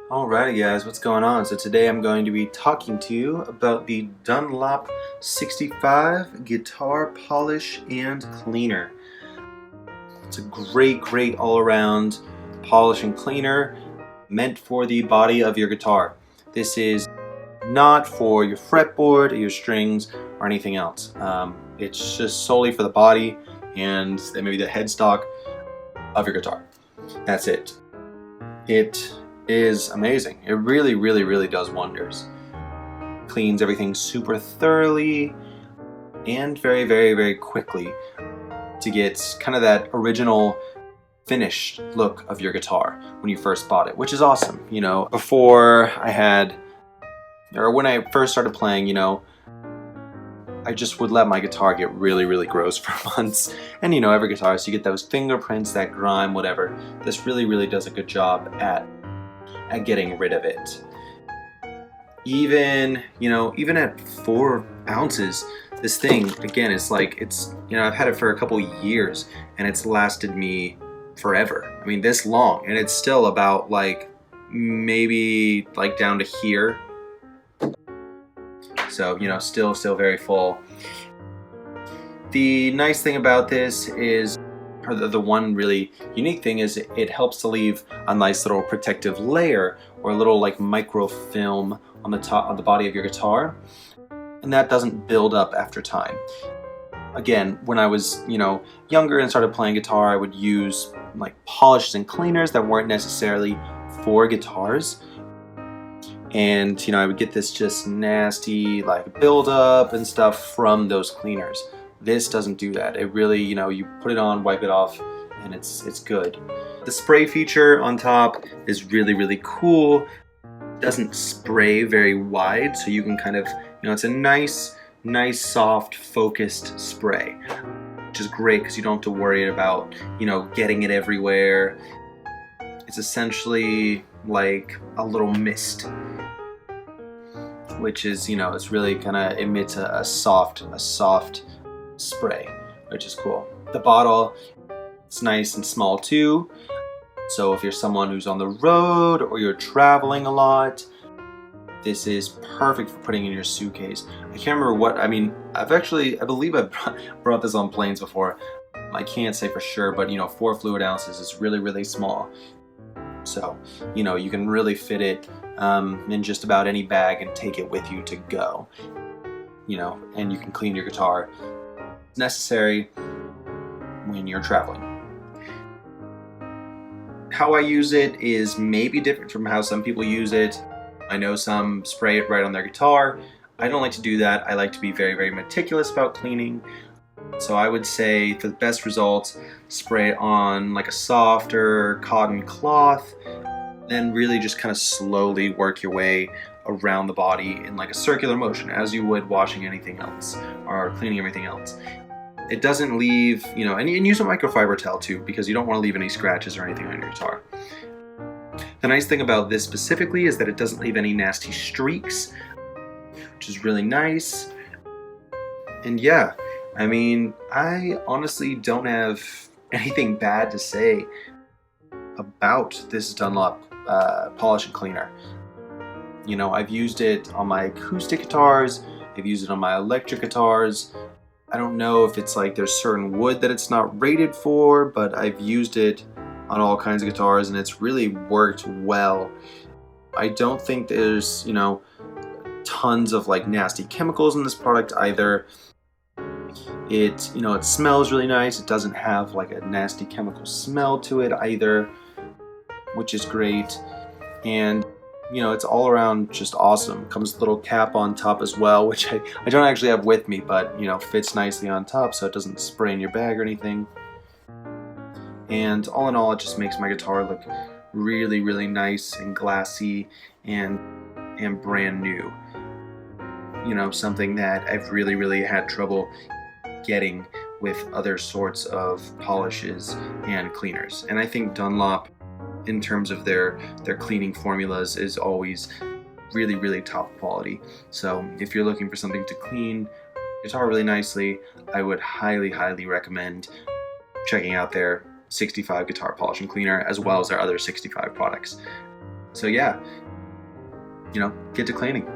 Alrighty guys, what's going on? So today I'm going to be talking to you about the Dunlop 65 Guitar Polish and Cleaner. It's a great all-around polish and cleaner meant for the body of your guitar. This is not for your fretboard, or your strings, or anything else. It's just solely for the body and maybe the headstock of your guitar. That's it. It is amazing. It really does wonders. Cleans everything super thoroughly and very quickly to get kind of that original finished look of your guitar when you first bought it, which is awesome. You know, before when I first started playing, you know, I just would let my guitar get really gross for months. And you know, every guitarist, you get those fingerprints, that grime, whatever. This really does a good job at getting rid of it. Even at 4 ounces, this thing, again, is like, I've had it for a couple years and it's lasted me forever. I mean, this long, and it's still about like, maybe like down to here. So, you know, still very full. The nice thing about this is, or the one really unique thing is, it helps to leave a nice little protective layer or a little like microfilm on the top of the body of your guitar, and that doesn't build up after time. Again, when I was, you know, younger and started playing guitar, I would use like polishes and cleaners that weren't necessarily for guitars, and you know, I would get this just nasty like buildup and stuff from those cleaners. This doesn't do that. It really, you know, you put it on, wipe it off, and it's good. The spray feature on top is really cool. It doesn't spray very wide, so you can kind of, you know, it's a nice soft focused spray, which is great because you don't have to worry about, you know, getting it everywhere. It's essentially like a little mist, which is, you know, it's really kind of emits a soft spray, which is cool. The bottle, it's nice and small too, so if you're someone who's on the road or you're traveling a lot, this is perfect for putting in your suitcase. I can't remember what, I believe I've brought this on planes before. I can't say for sure, but you know, 4 fluid ounces is really small. So, you know, you can really fit it in just about any bag and take it with you to go. You know, and you can clean your guitar. It's necessary when you're traveling. How I use it is maybe different from how some people use it. I know some spray it right on their guitar. I don't like to do that. I like to be very meticulous about cleaning. So I would say for the best results, spray it on like a softer cotton cloth, then really just kind of slowly work your way around the body in like a circular motion, as you would washing anything else or cleaning everything else. It doesn't leave, you know, and use a microfiber towel too, because you don't want to leave any scratches or anything on your guitar. The nice thing about this specifically is that it doesn't leave any nasty streaks, which is really nice. And yeah, I mean, I honestly don't have anything bad to say about this Dunlop polish and cleaner. You know, I've used it on my acoustic guitars, I've used it on my electric guitars. I don't know if it's like there's certain wood that it's not rated for, but I've used it on all kinds of guitars and it's really worked well. I don't think there's, you know, tons of like nasty chemicals in this product either. It, you know, it smells really nice. It doesn't have like a nasty chemical smell to it either, which is great. And you know, it's all around just awesome. Comes with a little cap on top as well, which I don't actually have with me, but you know, fits nicely on top so it doesn't spray in your bag or anything. And all in all, it just makes my guitar look really nice and glassy and brand new. You know, something that I've really had trouble getting with other sorts of polishes and cleaners. And I think Dunlop, in terms of their cleaning formulas, is always really top quality. So if you're looking for something to clean guitar really nicely, I would highly recommend checking out their 65 guitar polish and cleaner, as well as their other 65 products. So yeah, get to cleaning.